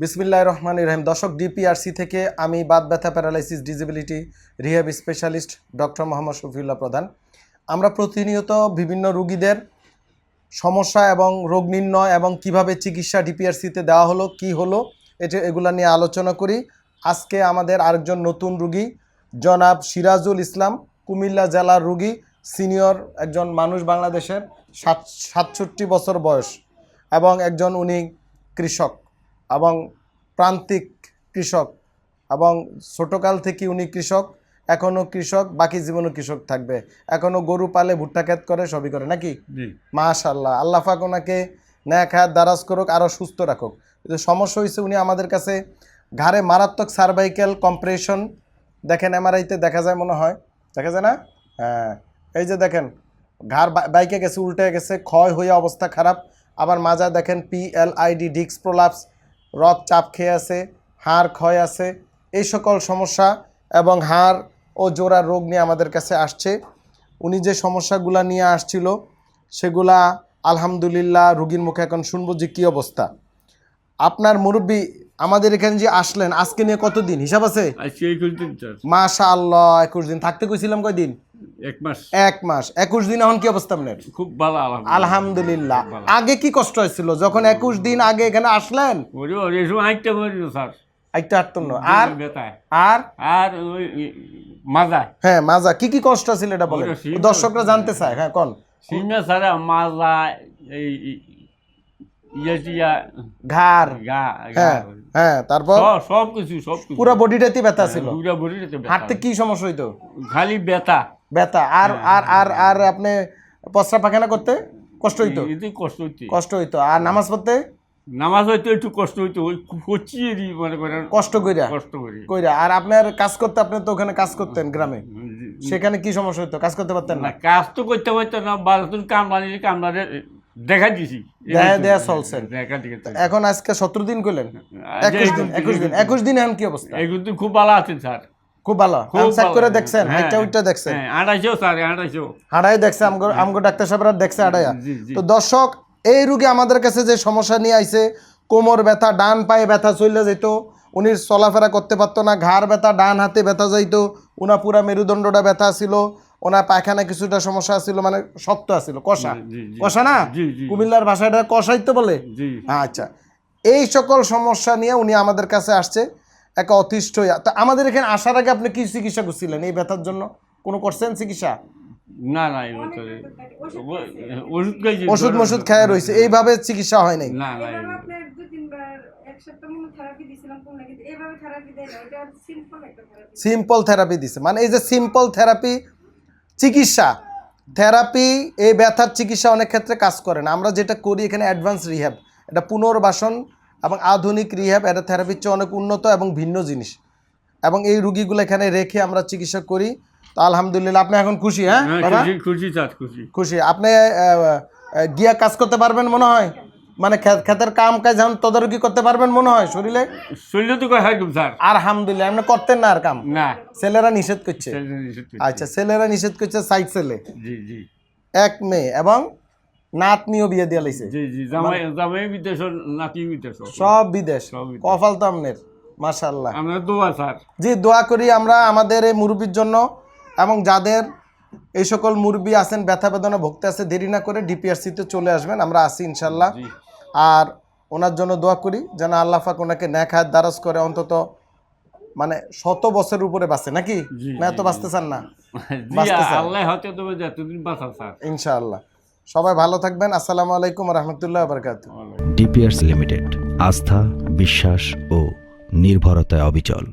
বিসমিল্লাহির রহমানির রহিম। দর্শক, ডিপিআরসি থেকে আমি বাত ব্যথা, paralysis, disability rehab specialist doctor Mohammad Shafiullah প্রধান। আমরা প্রতিনিয়ত বিভিন্ন রোগীদের সমস্যা এবং রোগ নির্ণয় এবং কিভাবে চিকিৎসা ডিপিআরসিতে দেওয়া হলো, কি হলো, এগুলা নিয়ে আলোচনা করি। আজকে আমাদের আরেকজন নতুন রোগী জনাব সিরাজুল ইসলাম, কুমিল্লা জেলার রোগী, সিনিয়র একজন মানুষ, বাংলাদেশের 67 বছর বয়স এবং একজন উনি কৃষক এবং প্রান্তিক কৃষক এবং ছোটোকাল থেকে উনি কৃষক, এখনও কৃষক, বাকি জীবনও কৃষক থাকবে। এখনও গরু পালে, ভুট্টা ক্ষেত করে, সবই করে নাকি? মাশাআল্লাহ, আল্লাহ পাক ওনাকে ন্যাক হায়াত দারাজ করুক, আরও সুস্থ রাখুক। কিন্তু সমস্যা হয়েছে, উনি আমাদের কাছে ঘাড়ে মারাত্মক সার্ভাইক্যাল কম্প্রেশন, দেখেন এমআরআইতে দেখা যায়, মনে হয় দেখা যায় না? হ্যাঁ, এই যে দেখেন ঘাড় বাইকে গেছে, উল্টে গেছে, ক্ষয় হয়ে অবস্থা খারাপ। আবার মাজা দেখেন পিএলআইডি, ডিস্ক প্রোলাপস, রক চাপ খেয়ে আছে, হাড় ক্ষয় আছে, এই সকল সমস্যা এবং হাড় ও জোড়া রোগ নিয়ে আমাদের কাছে আসছে। উনি যে সমস্যাগুলা নিয়ে আসছিল সেগুলা আলহামদুলিল্লাহ রোগীর মুখে এখন শুনবো যে কী অবস্থা। আপনার মুরব্বী আমাদের এখানে যে আসলেন, আজকে নিয়ে কতদিন হিসাব আছে? মাশাআল্লাহ, 21 দিন। থাকতে কইছিলাম কয়দিন? এক মাস। 21 দিন এখন কি অবস্থা আপনার? খুব ভালো, আলহামদুলিল্লাহ। আগে কি কষ্ট হয়েছিল যখন 21 দিন আগে এখানে আসলেন? হ্যাঁ, মাজা কি কি কষ্ট ছিল এটা বলেন, দর্শকরা জানতে চায়। হ্যাঁ, কোন মাজা, ঘাড়, হ্যাঁ, তারপর সবকিছু পুরো বডিটাতে ব্যথা ছিল। হাঁটতে কি সমস্যা হইতো? খালি ব্যথা। আর আর আর আর আপনি প্রস্রাব পায়খানা করতে কষ্ট হইতো? কষ্ট হইতো। আর নামাজ পড়তে? নামাজ হইতো একটু কষ্ট হইতো, ওই মনে করেন কষ্ট কইরা। আর আপনার কাজ করতে, আপনি তো ওখানে কাজ করতেন গ্রামে, সেখানে কি সমস্যা হইতো? কাজ করতে পারতেন না? কাজ তো করতে পারতো না, কামড়ানি দেখা দিছি, দেয়া চলছেন। এখন আজকে 17 দিন কইলেন, 21 দিন এখন কি অবস্থা? খুব ভালো আছেন স্যার, খুব ভালো। চেক করে দেখছেন? ওইটা দেখছেন? 2800 স্যার, 2800 হাঁড়াই দেখছে, আমগো ডাক্তার সাহেবরা দেখছে হাঁড়াইয়া। তো দর্শক, এই রোগী আমাদের কাছে যে সমস্যা নিয়ে আইছে, কোমর ব্যথা, ডান পায়ে ব্যথা চলে যেত, উনি চলাফেরা করতে পারতো না, ঘাড় ব্যথা, ডান হাতে ব্যথা যাইতো, ওনা পুরা মেরুদণ্ডটা ব্যথা ছিল, ওনার পায়খানা কিছুটা সমস্যা ছিল, মানে শক্ত আছিল, কষা না, কুমিল্লার ভাষায় এটা কষাইতে বলে। আচ্ছা, এই সকল সমস্যা নিয়ে উনি আমাদের কাছে আসছে একা অতিষ্ঠ। তো আমাদের এখানে আসার আগে আপনি কি চিকিৎসা করছিলেন এই ব্যথার জন্য? কোনো করছেন চিকিৎসা? না, ওষুধ খায় রয়েছে, এইভাবে চিকিৎসা হয় নাই? সিম্পল থেরাপি দিছে, মানে এই যে সিম্পল থেরাপি চিকিৎসা, এই ব্যথার চিকিৎসা অনেক ক্ষেত্রে কাজ করে না। আমরা যেটা করি এখানে অ্যাডভান্স রিহ্যাব, এটা পুনর্বাসন এবং আধুনিক রিহ্যাব, এটা থেরাপির চেয়ে অনেক উন্নত এবং ভিন্ন জিনিস, এবং এই রুগীগুলো এখানে রেখে আমরা চিকিৎসা করি। তো আলহামদুলিল্লাহ, আপনি এখন খুশি? হ্যাঁ, খুশি। আপনি গিয়া কাজ করতে পারবেন মনে হয়, মানে ক্ষেতের কাম কাজ যেমন তদারকি করতে পারবেন মনে হয়? শরীরে তো আলহামদুলিল্লাহ। আপনি করতেন না আর কাম? না, ছেলেরা নিষেধ করছে। আচ্ছা, ছেলেরা নিষেধ করছে, সাইড ছেলে, এক মেয়ে এবং নাতনিও বিয়ে দিয়ে লাইছে। সব বিদেশ। কপাল তো আপনার, মাশাআল্লাহ। জি, দোয়া করি আমরা আমাদের এই মুরব্বির জন্য, এবং যাদের এই সকল মুরব্বি আছেন ব্যথা বেদনা ভুগতে আছে, দেরি না করে ডিপিআরসিতে চলে আসবেন, আমরা আছি ইনশাল্লাহ। আর ওনার জন্য দোয়া করি যেন আল্লাহ পাক ওনাকে ন্যাক হায়াত দারাজ করে, অন্তত মানে 100 বছরের উপরে বাঁচে, নাকি? না, এত বাঁচতে চান না? ইনশাআল্লাহ। সবাই ভালো থাকবেন। আসসালামু আলাইকুম ওয়া রাহমাতুল্লাহি ওয়া বারাকাতুহু। ডিপিআরসি লিমিটেড, আস্থা, বিশ্বাস ও নির্ভরতায় অবিচল।